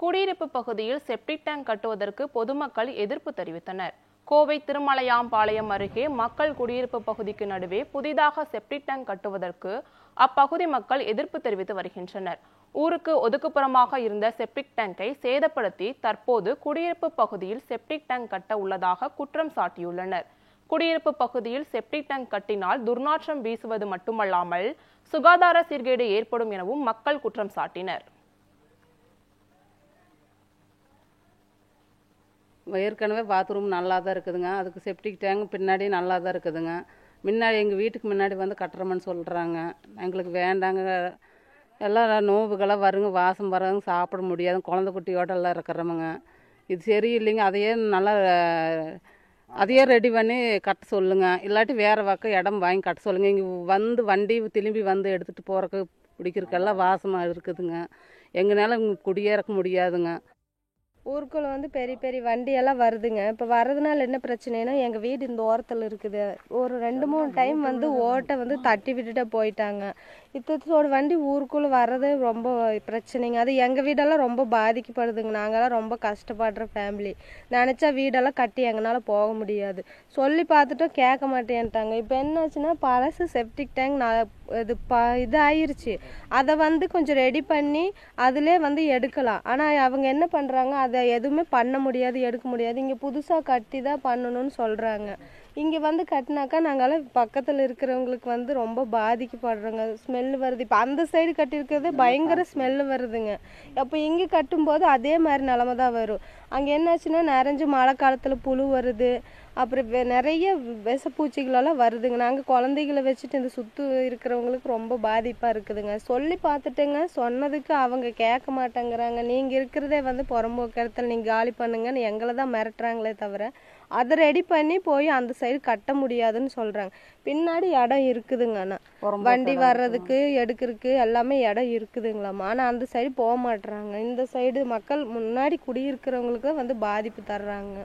குடியிருப்பு பகுதியில் septic tank கட்டுவதற்கு பொதுமக்கள் எதிர்ப்பு தெரிவித்தனர். கோவை திருமலையாம்பாளையம் அருகே மக்கள் குடியிருப்பு பகுதிக்கு நடுவே புதிதாக செப்டிக் டேங்க் கட்டுவதற்கு அப்பகுதி மக்கள் எதிர்ப்பு தெரிவித்து வருகின்றனர். ஊருக்கு ஒதுக்குப்புறமாக இருந்த செப்டிக் டேங்கை சேதப்படுத்தி தற்போது குடியிருப்பு பகுதியில் செப்டிக் டேங்க் கட்ட உள்ளதாக குற்றம் சாட்டியுள்ளனர். குடியிருப்பு பகுதியில் செப்டிக் டேங்க் கட்டினால் துர்நாற்றம் வீசுவது மட்டுமல்லாமல் சுகாதார சீர்கேடு ஏற்படும் எனவும் மக்கள் குற்றம் சாட்டினர். ஏற்கனவே பாத்ரூம் நல்லா தான் இருக்குதுங்க. அதுக்கு செப்டிக் டேங்க் பின்னாடி நல்லா தான் இருக்குதுங்க. முன்னாடி எங்கள் வீட்டுக்கு முன்னாடி வந்து கட்டுறோம்னு சொல்கிறாங்க. எங்களுக்கு வேண்டாங்க. எல்லாம் நோவுகளாக வருங்க, வாசம் வராங்க, சாப்பிட முடியாது. குழந்தை குட்டியோட எல்லாம் இருக்கிறோமுங்க. இது சரியில்லைங்க. அதையே ரெடி பண்ணி கட்ட சொல்லுங்க. இல்லாட்டி வேறு பக்கம் இடம் வாங்கி கட்ட சொல்லுங்க. இங்கே வந்து வண்டி திரும்பி வந்து எடுத்துகிட்டு போகிறக்கு பிடிக்கிறக்கெல்லாம் வாசமாக இருக்குதுங்க. எங்களால் குடியேறக்க முடியாதுங்க. ஊருக்குள்ளே வந்து பெரிய பெரிய வண்டியெல்லாம் வருதுங்க. இப்போ வர்றதுனால என்ன பிரச்சனைனா, எங்கள் வீடு இந்த ஓரத்தில் இருக்குது. ஒரு 2-3 டைம் வந்து ஓட்டை வந்து தட்டி விட்டுட்டு போயிட்டாங்க. இத்தோட வண்டி ஊருக்குள்ளே வர்றது ரொம்ப பிரச்சனைங்க. அது எங்கள் வீடெல்லாம் ரொம்ப பாதிக்கப்படுதுங்க. நாங்கள்லாம் ரொம்ப கஷ்டப்படுற ஃபேமிலி. நினச்சா வீடெல்லாம் கட்டி எங்களால் போக முடியாது. சொல்லி பார்த்துட்டோம், கேட்க மாட்டேன்ட்டாங்க. இப்போ என்னாச்சுன்னா, பழசு செப்டிக் டேங்க் இது ஆயிருச்சு. அதை வந்து கொஞ்சம் ரெடி பண்ணி அதிலே வந்து எடுக்கலாம். ஆனால் அவங்க என்ன பண்ணுறாங்க, அதை எதுவுமே பண்ண முடியாது, எடுக்க முடியாது. இங்கே புதுசாக கட்டி தான் பண்ணணும்னு சொல்கிறாங்க. இங்கே வந்து கட்டினாக்கா நாங்களாம் பக்கத்தில் இருக்கிறவங்களுக்கு வந்து ரொம்ப பாதிக்கப்படுறோங்க. ஸ்மெல்லு வருது. இப்போ அந்த சைடு கட்டியிருக்கிறது பயங்கர ஸ்மெல்லு வருதுங்க. அப்போ இங்கே கட்டும்போது அதே மாதிரி நிலமை தான் வரும். அங்கே என்னாச்சுன்னா, நிறைஞ்சு மழை காலத்தில் புழு வருது. அப்புறம் நிறைய விஷப்பூச்சிகளெல்லாம் வருதுங்க. நாங்கள் குழந்தைகளை வச்சுட்டு இந்த சுற்று இருக்கிறவங்களுக்கு ரொம்ப பாதிப்பாக இருக்குதுங்க. சொல்லி பார்த்துட்டுங்க, சொன்னதுக்கு அவங்க கேட்க மாட்டேங்கிறாங்க. நீங்கள் இருக்கிறதே வந்து புறம்போக்கு இடத்துல நீங்கள் காலி பண்ணுங்கன்னு எங்களை தான் மிரட்டுறாங்களே தவிர, அதை ரெடி பண்ணி போய் அந்த சைடு கட்ட முடியாதுன்னு சொல்கிறாங்க. பின்னாடி இடம் இருக்குதுங்க. ஆனால் வண்டி வர்றதுக்கு எடுக்கிறதுக்கு எல்லாமே இடம் இருக்குதுங்களாம்மா. ஆனால் அந்த சைடு போக மாட்டுறாங்க. இந்த சைடு மக்கள் முன்னாடி குடியிருக்கிறவங்களுக்கு வந்து பாதிப்பு தர்றாங்க.